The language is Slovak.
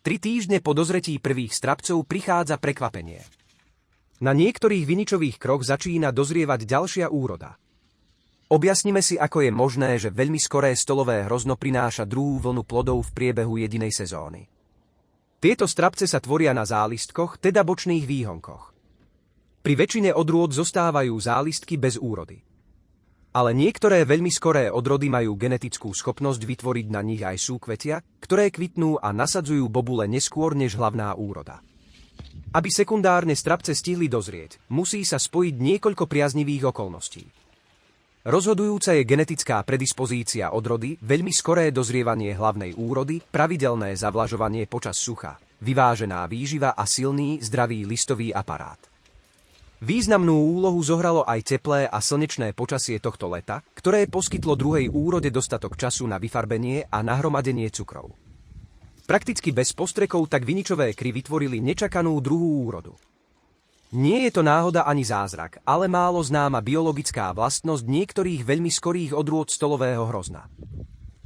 3 týždne po dozretí prvých strapcov prichádza prekvapenie. Na niektorých viničových kroch začína dozrievať ďalšia úroda. Objasnime si, ako je možné, že veľmi skoré stolové hrozno prináša druhú vlnu plodov v priebehu jedinej sezóny. Tieto strapce sa tvoria na zálistkoch, teda bočných výhonkoch. Pri väčšine odrôd zostávajú zálistky bez úrody. Ale niektoré veľmi skoré odrody majú genetickú schopnosť vytvoriť na nich aj súkvetia, ktoré kvitnú a nasadzujú bobule neskôr než hlavná úroda. Aby sekundárne strapce stihli dozrieť, musí sa spojiť niekoľko priaznivých okolností. Rozhodujúca je genetická predispozícia odrody, veľmi skoré dozrievanie hlavnej úrody, pravidelné zavlažovanie počas sucha, vyvážená výživa a silný, zdravý listový aparát. Významnú úlohu zohralo aj teplé a slnečné počasie tohto leta, ktoré poskytlo druhej úrode dostatok času na vyfarbenie a nahromadenie cukrov. Prakticky bez postrekov tak viničové kry vytvorili nečakanú druhú úrodu. Nie je to náhoda ani zázrak, ale málo známa biologická vlastnosť niektorých veľmi skorých odrôd stolového hrozna.